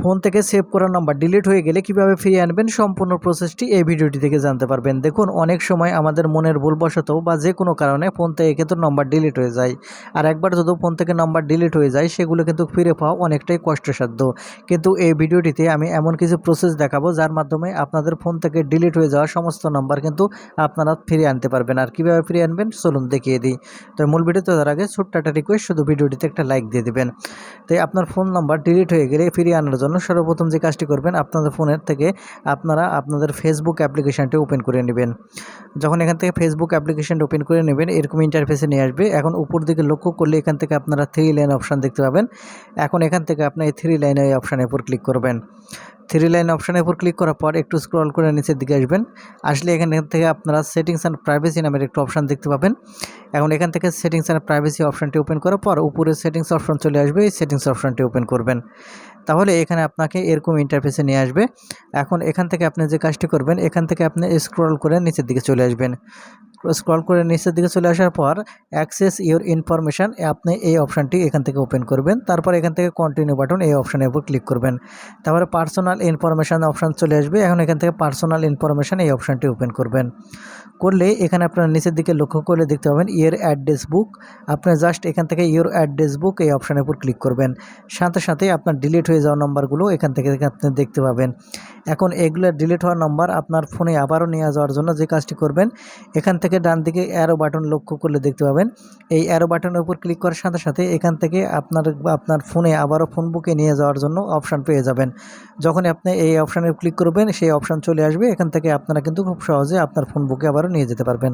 Phone থেকে save করা number delete হয়ে গেলে কিভাবে ফিরিয়ে আনবেন সম্পূর্ণ প্রসেসটি এই ভিডিওটি থেকে জানতে পারবেন। দেখুন, অনেক সময় আমাদের মনের ভুলবশত বা যে কোনো কারণে ফোন থেকে কিন্তু নাম্বার ডিলিট হয়ে যায়। আর একবার যদি ফোন থেকে নাম্বার ডিলিট হয়ে যায় সেগুলো কিন্তু ফিরে পাওয়া অনেকটাই কষ্টসাধ্য। কিন্তু এই ভিডিওটিতে আমি এমন কিছু প্রসেস দেখাবো যার মাধ্যমে আপনাদের ফোন থেকে ডিলিট হয়ে যাওয়া সমস্ত নাম্বার কিন্তু আপনারা ফিরিয়ে আনতে পারবেন। আর কীভাবে ফিরিয়ে আনবেন চলুন দেখিয়ে দিই। তো মূল ভিডিওতে যাওয়ার আগে ছোট্ট একটা রিকোয়েস্ট, শুধু ভিডিওটিতে একটা লাইক দিয়ে দেবেন। তাই আপনার ফোন নাম্বার ডিলিট হয়ে গেলে ফিরিয়ে আনার জন্য সর্বপ্রথম যে কাজটি করবেন, আপনাদের ফোনের থেকে আপনারা আপনাদের ফেসবুক অ্যাপ্লিকেশানটি ওপেন করে নেবেন। যখন এখান থেকে ফেসবুক অ্যাপ্লিকেশানটি ওপেন করে নেবেন, এরকম ইন্টারফেসে নিয়ে আসবে। এখন উপর দিকে লক্ষ্য করলে এখান থেকে আপনারা 3 লাইন অপশান দেখতে পাবেন। এখন এখান থেকে আপনি এই 3 লাইনের এই অপশানের উপর ক্লিক করবেন। 3 লাইন অপশানের উপর ক্লিক করার পর একটু স্ক্রল করে নিচের দিকে আসবেন। আসলে এখান থেকে আপনারা সেটিংস অ্যান্ড প্রাইভেসি নামের একটা অপশান দেখতে পাবেন। এখন এখান থেকে সেটিংস অ্যান্ড প্রাইভেসি অপশানটি ওপেন করার পর উপরে সেটিংস অপশান চলে আসবে, এই সেটিংস অপশানটি ওপেন করবেন। তাহলে এখানে আপনাকে এরকম ইন্টারফেসে নিয়ে আসবে। এখন এখান থেকে আপনি যে কাজটি করবেন, এখান থেকে আপনি স্ক্রল করে নিচের দিকে চলে আসবেন। স্ক্রল করে নিচের দিকে চলে আসার পর অ্যাক্সেস ইউর ইনফরমেশান, আপনি এই অপশানটি এখান থেকে ওপেন করবেন। তারপর এখান থেকে কন্টিনিউ বাটন, এই অপশানের উপর ক্লিক করবেন। তারপরে পার্সোনাল ইনফরমেশান অপশান চলে আসবে। এখন এখান থেকে পার্সোনাল ইনফরমেশান এই অপশানটি ওপেন করবেন। করলে এখানে আপনারা নিচের দিকে লক্ষ্য করলে দেখতে পাবেন ইয়োর অ্যাড্রেস বুক। আপনি জাস্ট এখান থেকে ইয়োর অ্যাড্রেস বুক এই অপশানের উপর ক্লিক করবেন। সাথে সাথে আপনার ডিলিট হয়ে যাওয়া নম্বরগুলো এখান থেকে আপনি দেখতে পাবেন। এখন এগুলো ডিলিট হওয়া নম্বর আপনার ফোনে আবারও নিয়ে যাওয়ার জন্য যে কাজটি করবেন, এখান থেকে ডান দিকে অ্যারো বাটন লক্ষ্য করলে দেখতে পাবেন। এই অ্যারো বাটনের উপর ক্লিক করার সাথে সাথে এখান থেকে আপনার ফোনে আবারও ফোন বুকে নিয়ে যাওয়ার জন্য অপশান পেয়ে যাবেন। যখন আপনি এই অপশানে ক্লিক করবেন সেই অপশান চলে আসবে। এখান থেকে আপনারা কিন্তু খুব সহজে আপনার ফোন বুকে আবারও নিয়ে যেতে পারবেন।